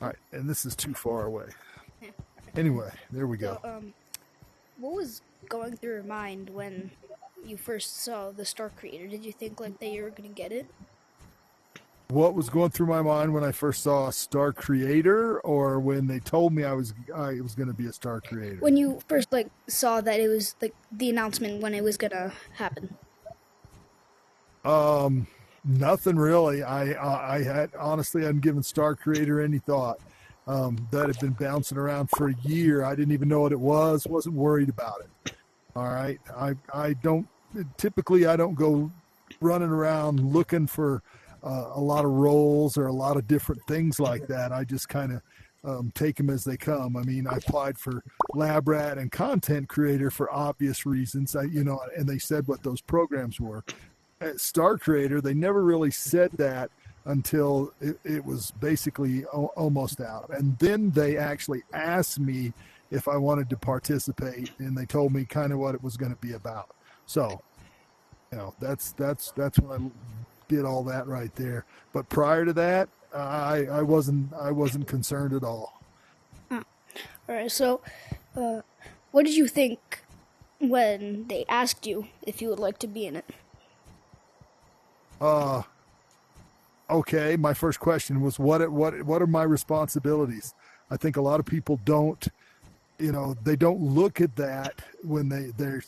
All right, and this is too far away. Anyway, there we go. So, what was going through your mind when you first saw the Star Creator? Did you think like that you were gonna get it? What was going through my mind when I first saw Star Creator, or when they told me I was going to be a Star Creator? When you first like saw that it was like the announcement when it was gonna happen. Nothing really. I had honestly hadn't given Star Creator any thought. That had been bouncing around for a year. I didn't even know what it was. Wasn't worried about it. All right. I don't typically I don't go running around looking for a lot of roles or a lot of different things like that. I just kind of take them as they come. I mean, I applied for lab rat and content creator for obvious reasons. And they said what those programs were. At Star Creator, they never really said that until it was basically almost out. And then they actually asked me if I wanted to participate, and they told me kind of what it was going to be about. So, that's when I did all that right there. But prior to that, I wasn't concerned at all. All right. So, what did you think when they asked you if you would like to be in it? Okay, my first question was what are my responsibilities? I think a lot of people don't, they don't look at that when they're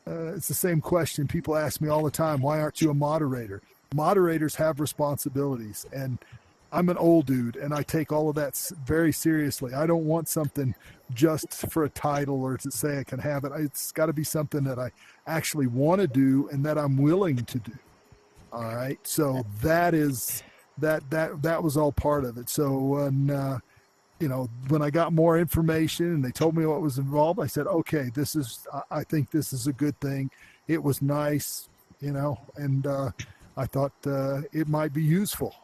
it's the same question people ask me all the time. Why aren't you a moderator? Moderators have responsibilities, and I'm an old dude, and I take all of that very seriously. I don't want something just for a title or to say I can have it. It's got to be something that I actually want to do and that I'm willing to do. All right. So that was all part of it. So when I got more information and they told me what was involved, I said, okay, I think this is a good thing. It was nice, and I thought it might be useful.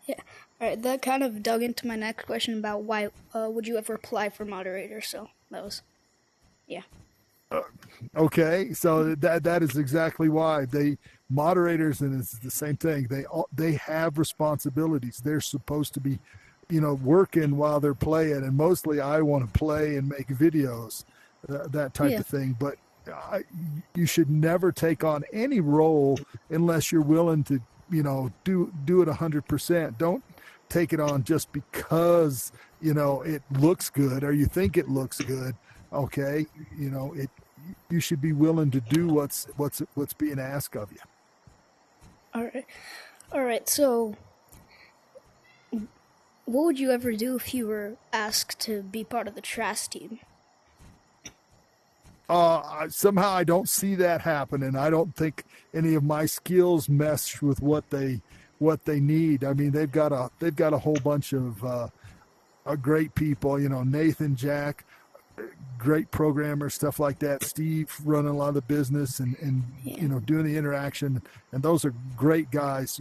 Yeah. All right. That kind of dug into my next question about why would you ever apply for moderator? So that was, yeah. Okay, so that is exactly why moderators, and it's the same thing. They have responsibilities. They're supposed to be, working while they're playing, and mostly I want to play and make videos, that type of thing. But you should never take on any role unless you're willing to, do it 100%. Don't take it on just because it looks good or you think it looks good. Okay, you should be willing to do what's being asked of you. All right. So, what would you ever do if you were asked to be part of the Trash team? Somehow I don't see that happening. I don't think any of my skills mesh with what they need. I mean, they've got a whole bunch of great people. Nathan, Jack, great programmers, stuff like that. Steve running a lot of the business and doing the interaction, and those are great guys.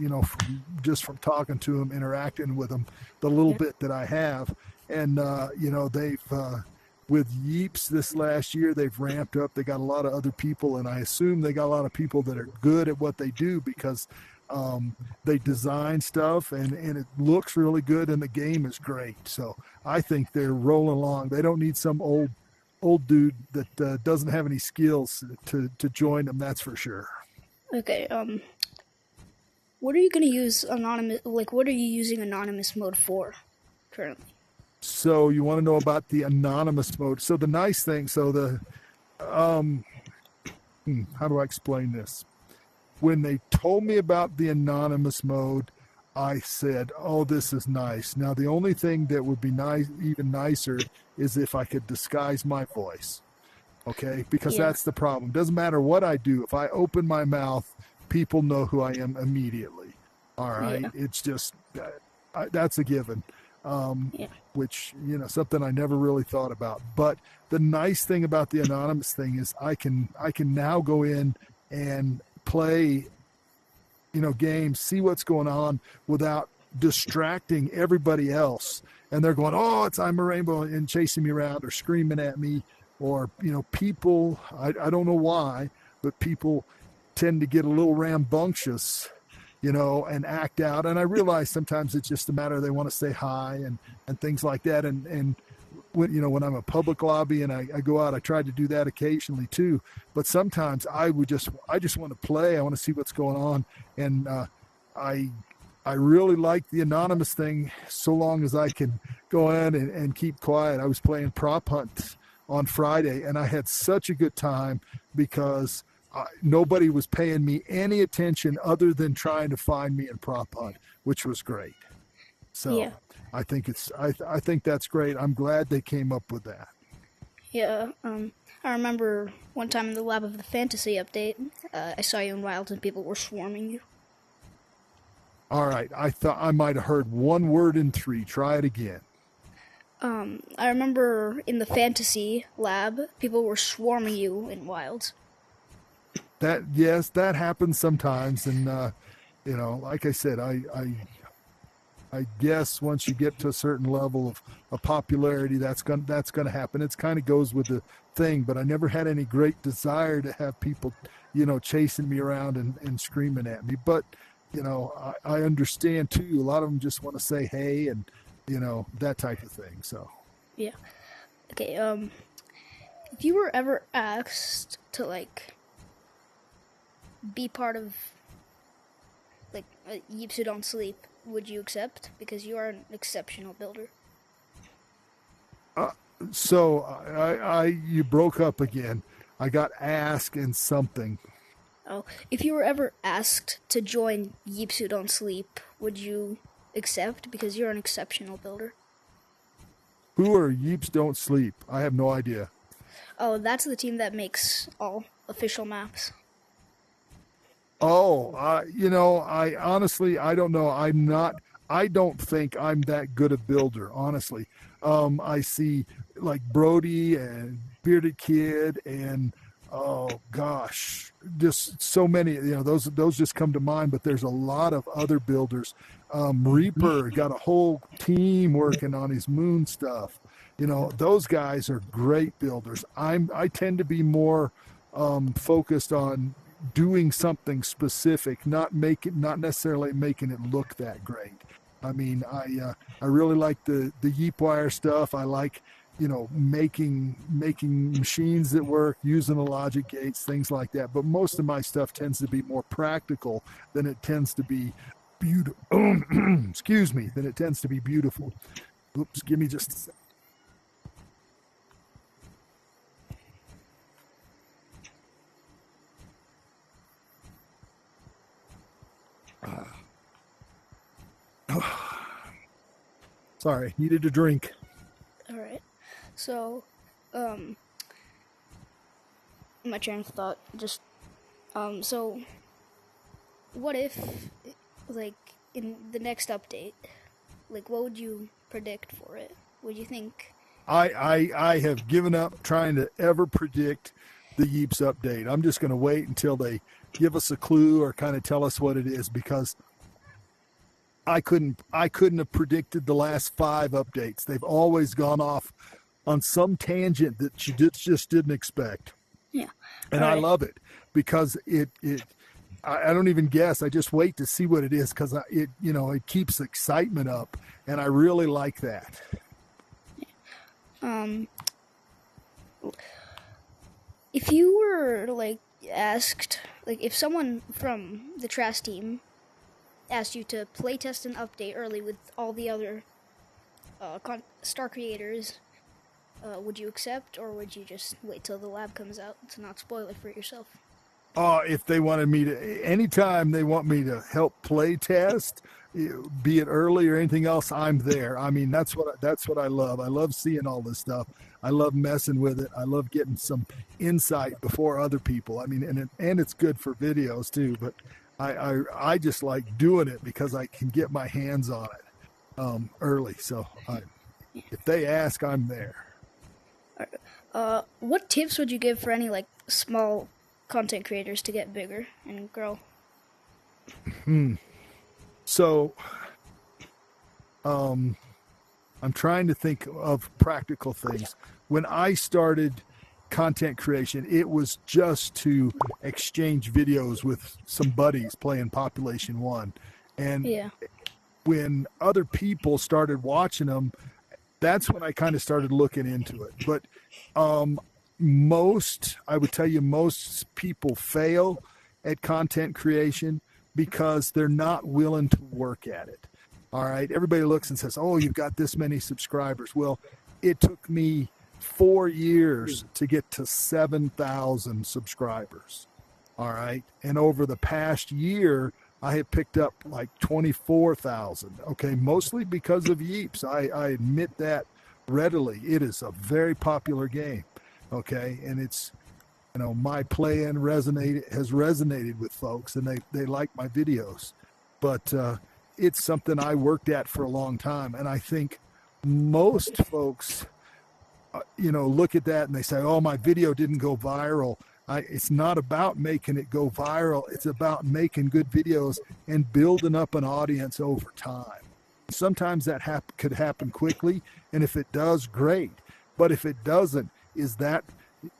Just from talking to them, interacting with them, the little bit that I have, and they've with Yeeps this last year, they've ramped up. They got a lot of other people, and I assume they got a lot of people that are good at what they do because they design stuff and it looks really good and the game is great. So I think they're rolling along. They don't need some old dude that doesn't have any skills to join them. That's for sure. Okay. What are you going to use what are you using anonymous mode for currently? So you want to know about the anonymous mode. So the nice thing, how do I explain this? When they told me about the anonymous mode, I said, oh, this is nice. Now, the only thing that would be nice, even nicer, is if I could disguise my voice. Okay? Because that's the problem. Doesn't matter what I do. If I open my mouth, people know who I am immediately. All right? Yeah. It's just, that's a given. Which, something I never really thought about. But the nice thing about the anonymous thing is I can now go in and play, games, see what's going on without distracting everybody else. And they're going, oh, I'm a rainbow, and chasing me around or screaming at me. Or, people, I don't know why, but people tend to get a little rambunctious and act out. And I realize sometimes it's just a matter they want to say hi and things like that. And when I'm a public lobby and I go out, I try to do that occasionally too. But sometimes I just want to play. I want to see what's going on. And I I really like the anonymous thing so long as I can go in and keep quiet. I was playing prop hunt on Friday, and I had such a good time because nobody was paying me any attention other than trying to find me in prop hunt, which was great. So Yeah. I think I think that's great. I'm glad they came up with that. Yeah, I remember one time in the lab of the fantasy update, I saw you in Wilds and people were swarming you. All right, I thought I might have heard one word in 3. Try it again. I remember in the fantasy lab, people were swarming you in Wilds. Yes, that happens sometimes, and like I said, I guess once you get to a certain level of popularity, that's gonna happen. It's kind of goes with the thing, but I never had any great desire to have people, chasing me around and screaming at me. But I understand too. A lot of them just want to say hey and that type of thing. So Yeah. Okay. If you were ever asked to be part of Yeeps Who Don't Sleep, would you accept? Because you are an exceptional builder. So you broke up again. I got asked in something. Oh, if you were ever asked to join Yeeps Who Don't Sleep, would you accept? Because you're an exceptional builder. Who are Yeeps Don't Sleep? I have no idea. Oh, that's the team that makes all official maps. Oh, I honestly, I don't know. I don't think I'm that good a builder, honestly. I see like Brody and Bearded Kid and, oh gosh, just so many, those just come to mind, but there's a lot of other builders. Reaper got a whole team working on his moon stuff. Those guys are great builders. I tend to be more focused on doing something specific, not necessarily making it look that great. I mean, I really like the Yeep Wire stuff. I like making machines that work, using the logic gates, things like that. But most of my stuff tends to be more practical than it tends to be beautiful. Excuse me, than it tends to be beautiful. Oops, give me just a second. Sorry, needed a drink. All right. So, my train of thought just, so, what if, in the next update, what would you predict for it? Would you think? I have given up trying to ever predict the Yeeps update. I'm just going to wait until they give us a clue or kind of tell us what it is, because I couldn't have predicted the last 5 updates. They've always gone off on some tangent that you just didn't expect. Yeah. And I love it because I don't even guess. I just wait to see what it is because it keeps excitement up, and I really like that. If you were asked, if someone from the Trash team asked you to playtest an update early with all the other star creators, would you accept, or would you just wait till the lab comes out to not spoil it for yourself? If they wanted me to, anytime they want me to help play test, be it early or anything else, I'm there. I mean, that's what I love. I love seeing all this stuff. I love messing with it. I love getting some insight before other people. I mean, and it's good for videos too. But I just like doing it because I can get my hands on it early. So if they ask, I'm there. What tips would you give for any small content creators to get bigger and grow? So, I'm trying to think of practical things. When I started content creation. It was just to exchange videos with some buddies playing Population One. And Yeah. when other people started watching them, that's when I kind of started looking into it. But I would tell you, most people fail at content creation because they're not willing to work at it. All right. Everybody looks and says, oh, you've got this many subscribers. Well, it took me 4 years to get to 7,000 subscribers. All right. And over the past year, I have picked up like 24,000. Okay. Mostly because of Yeeps. I admit that readily. It is a very popular game. Okay. And it's, my plan has resonated with folks, and they like my videos. But it's something I worked at for a long time. And I think most folks, look at that and they say, oh, my video didn't go viral. It's not about making it go viral. It's about making good videos and building up an audience over time. Sometimes that could happen quickly. And if it does, great. But if it doesn't,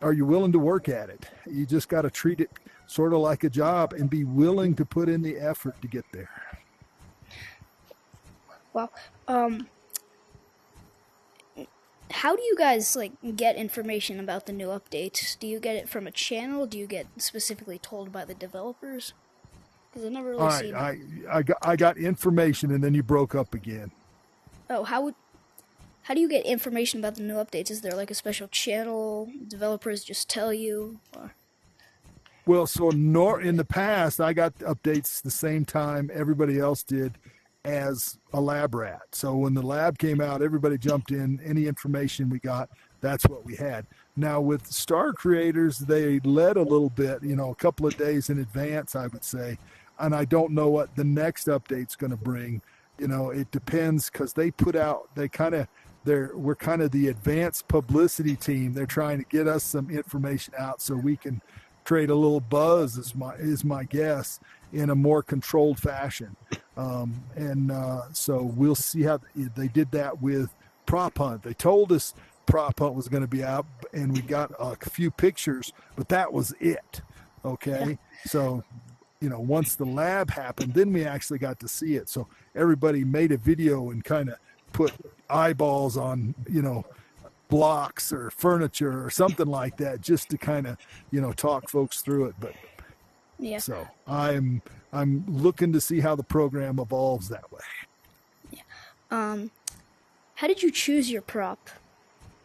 are you willing to work at it? You just got to treat it sort of like a job and be willing to put in the effort to get there. Well, how do you guys get information about the new updates? Do you get it from a channel? Do you get specifically told by the developers? Because I've never really seen. I got information, and then you broke up again. Oh, how do you get information about the new updates? Is there a special channel? Developers just tell you? Or? Well, so in the past, I got updates the same time everybody else did as a lab rat. So when the lab came out, everybody jumped in. Any information we got, that's what we had. Now with Star Creators, they led a little bit, a couple of days in advance, I would say. And I don't know what the next update's going to bring. It depends, because we're kind of the advanced publicity team. They're trying to get us some information out so we can create a little buzz, is my guess, in a more controlled fashion. So we'll see how they did that with Prop Hunt. They told us Prop Hunt was going to be out, and we got a few pictures, but that was it. Okay. So, once the lab happened, then we actually got to see it. So everybody made a video and kind of put eyeballs on, blocks or furniture or something like that, just to kind of, talk folks through it. But yeah. So I'm looking to see how the program evolves that way. Yeah. How did you choose your prop,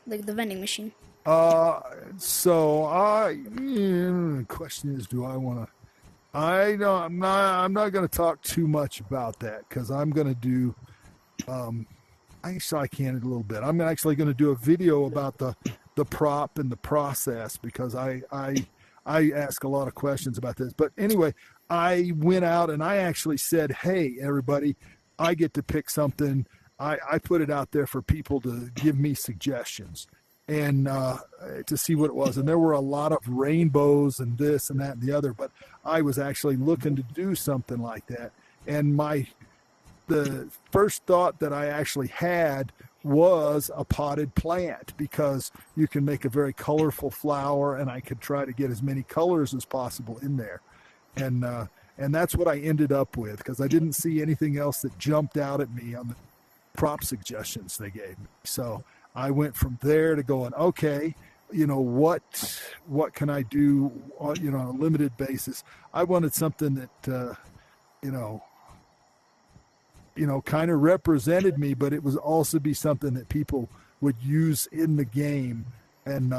the vending machine? The question is, do I want to? I'm not going to talk too much about that, because I'm going to do. Actually, I can a little bit. I'm actually going to do a video about the prop and the process, because I ask a lot of questions about this. But anyway, I went out and I actually said, hey, everybody, I get to pick something. I put it out there for people to give me suggestions and to see what it was. And there were a lot of rainbows and this and that and the other, but I was actually looking to do something like that. And the first thought that I actually had was a potted plant, because you can make a very colorful flower, and I could try to get as many colors as possible in there. And that's what I ended up with, because I didn't see anything else that jumped out at me on the prop suggestions they gave me. So I went from there to going, okay, what can I do on, on a limited basis? I wanted something that, kind of represented me, but it was also be something that people would use in the game. And,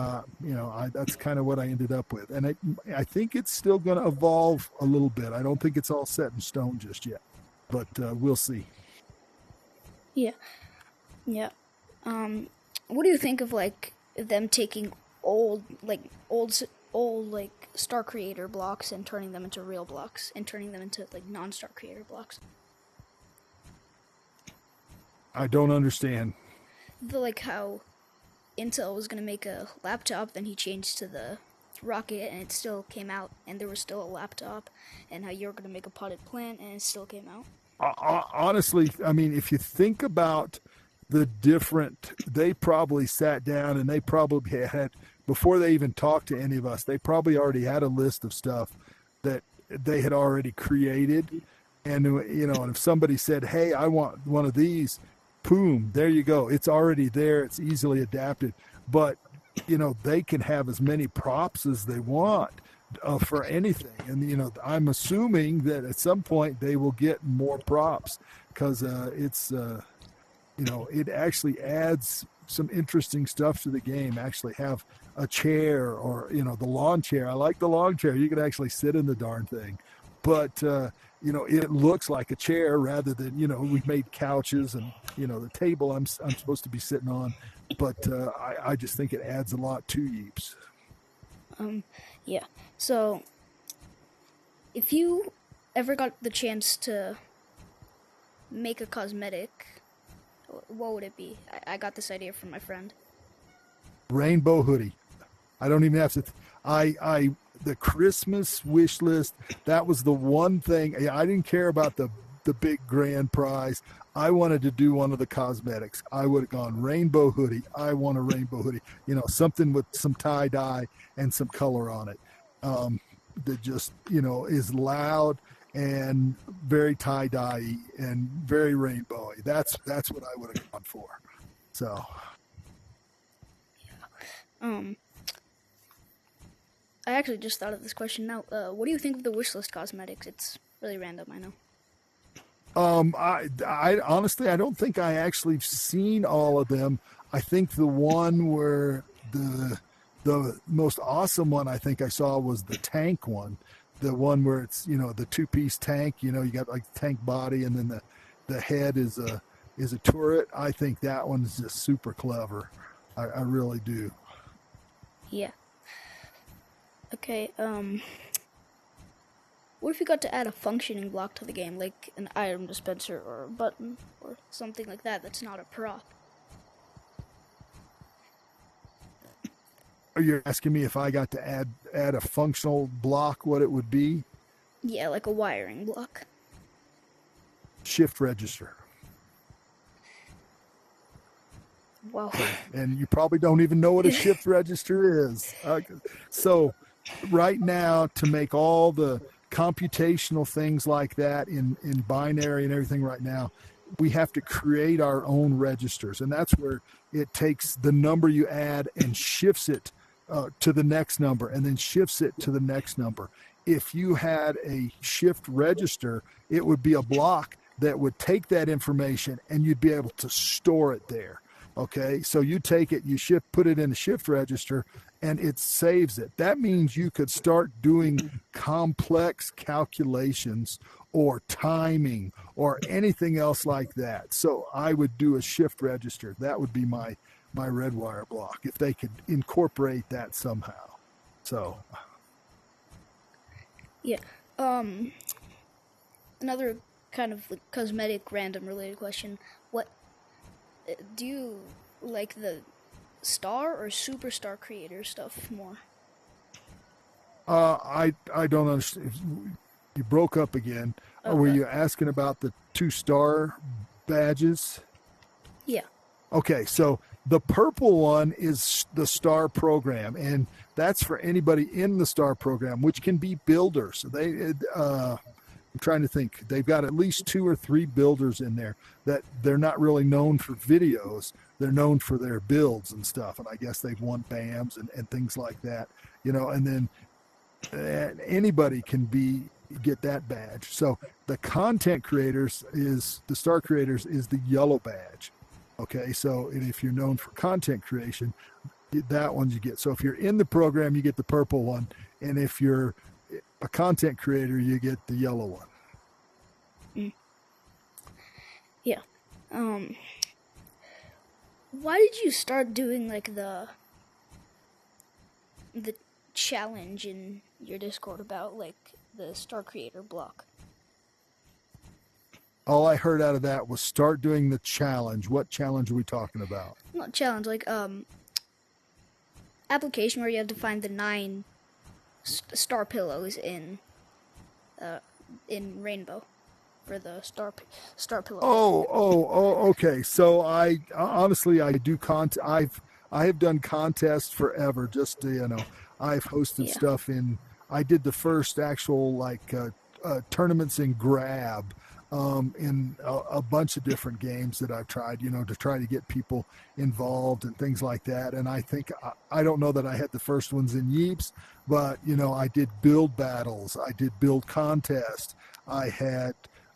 that's kind of what I ended up with. And I think it's still going to evolve a little bit. I don't think it's all set in stone just yet, but we'll see. Yeah. Yeah. What do you think of them taking old Star Creator blocks and turning them into real blocks and turning them into non-Star Creator blocks? I don't understand. How Intel was going to make a laptop, then he changed to the Rocket and it still came out, and there was still a laptop, and how you're going to make a potted plant and it still came out. Honestly, I mean, if you think about they probably sat down and they probably had before they even talked to any of us, they probably already had a list of stuff that they had already created. And, and if somebody said, hey, I want one of these, boom, there you go. It's already there. It's easily adapted. But, they can have as many props as they want for anything. And, I'm assuming that at some point they will get more props because it actually adds some interesting stuff to the game. Actually have a chair or, the lawn chair. I like the lawn chair. You can actually sit in the darn thing. But, it looks like a chair rather than, we've made couches and, the table I'm supposed to be sitting on. But I just think it adds a lot to Yeeps. Yeah. So, if you ever got the chance to make a cosmetic, what would it be? I got this idea from my friend. Rainbow hoodie. I don't even have to. The Christmas wish list. That was the one thing. I didn't care about the big grand prize. I wanted to do one of the cosmetics. I would have gone rainbow hoodie. I want a rainbow hoodie. Something with some tie dye and some color on it. That just is loud and very tie dye and very rainbowy. That's what I would have gone for. So. I actually just thought of this question now. What do you think of the wishlist cosmetics? It's really random, I know. I honestly, I don't think I actually seen all of them. I think the one where the most awesome one I think I saw was the tank one. The one where it's, the two-piece tank, you got like tank body and then the head is a turret. I think that one is just super clever. I really do. Yeah. Okay, what if you got to add a functioning block to the game, like an item dispenser or a button or something like that that's not a prop? Are you asking me if I got to add a functional block, what it would be? Yeah, like a wiring block. Shift register. Wow. And you probably don't even know what a shift register is. So right now, to make all the computational things like that in binary and everything right now, we have to create our own registers. And that's where it takes the number you add and shifts it to the next number and then shifts it to the next number. If you had a shift register, it would be a block that would take that information and you'd be able to store it there. Okay, so you take it, you put it in a shift register, and it saves it. That means you could start doing complex calculations or timing or anything else like that. So I would do a shift register. That would be my red wire block if they could incorporate that somehow. So yeah. Another kind of like cosmetic random related question. What do you like, the star or superstar creator stuff more? I don't understand. You broke up again. Okay. Were you asking about the 2-star badges? Yeah. Okay, so the purple one is the star program, and that's for anybody in the star program, which can be builders. I'm trying to think. They've got at least 2 or 3 builders in there that they're not really known for videos. They're known for their builds and stuff. And I guess they've won BAMs and things like that, and then anybody can get that badge. So the content creators the star creators is the yellow badge. Okay. So if you're known for content creation, that one you get. So if you're in the program, you get the purple one. And if you're a content creator, you get the yellow one. Yeah. Why did you start doing like the challenge in your Discord about like the star creator block? All I heard out of that was start doing the challenge. What challenge are we talking about? Not challenge, like application where you have to find the 9 star pillows in Rainbow for the star pillow. Oh, okay. So I honestly, I do content. I have done contests forever. Just I've hosted Yeah. stuff in. I did the first actual tournaments in Grab in a bunch of different games that I've tried, to try to get people involved and things like that. And I think I don't know that I had the first ones in Yeeps, but I did build battles, I did build contests, I had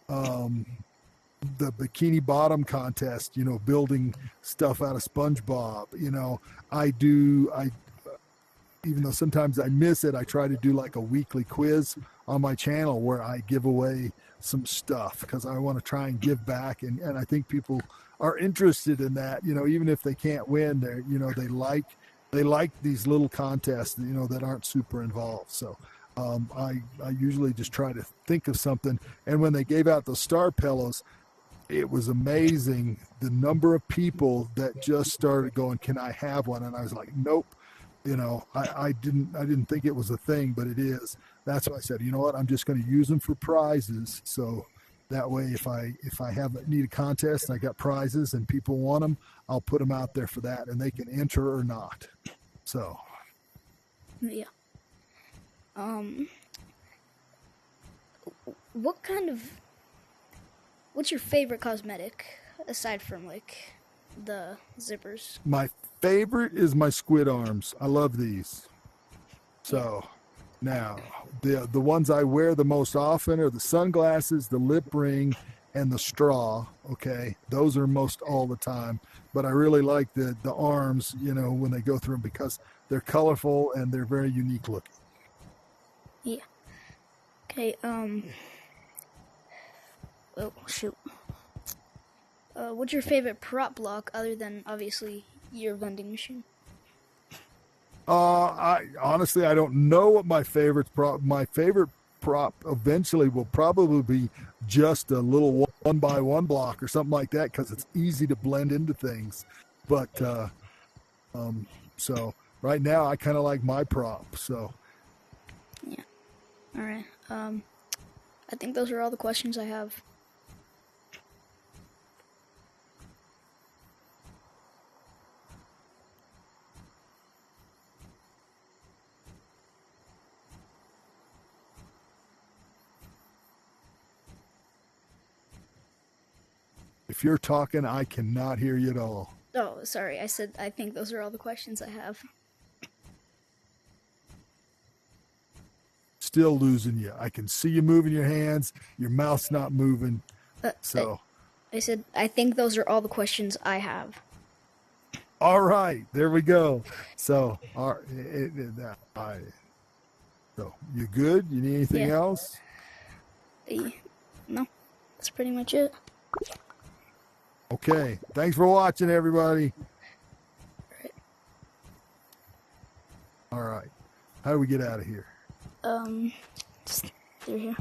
the bikini bottom contest, building stuff out of SpongeBob. I even though sometimes I miss it, I try to do like a weekly quiz on my channel where I give away some stuff because I want to try and give back. And I think people are interested in that, even if they can't win, they like these little contests, that aren't super involved. So I usually just try to think of something. And when they gave out those star pillows, it was amazing the number of people that just started going, "Can I have one?" And I was like, "Nope." I didn't think it was a thing, but it is. That's why I said, you know what, I'm just going to use them for prizes. So that way, if I need a contest and I got prizes and people want them, I'll put them out there for that, and they can enter or not. So Yeah. What's your favorite cosmetic aside from like the zippers? my favorite is my squid arms. I love these. Yeah. So now the ones I wear the most often are the sunglasses, the lip ring, and the straw. Okay, those are most all the time. But I really like the arms, when they go through them because they're colorful and they're very unique looking. Yeah. Okay. Oh shoot. What's your favorite prop block other than obviously your vending machine? I honestly I don't know what my favorite prop. My favorite prop eventually will probably be just a little one by one block or something like that because it's easy to blend into things. But so right now I kind of like my prop. So Yeah. All right. I think those are all the questions I have. if you're talking, I cannot hear you at all. Oh, sorry. I said I think those are all the questions I have. Still losing you. I can see you moving your hands. Your mouth's not moving. Uh, I, So I said I think those are all the questions I have. all right, there we go. So so you good? You need anything Yeah. else? No, that's pretty much it. Okay. Thanks for watching, everybody. All right. How do we get out of here? Just through here.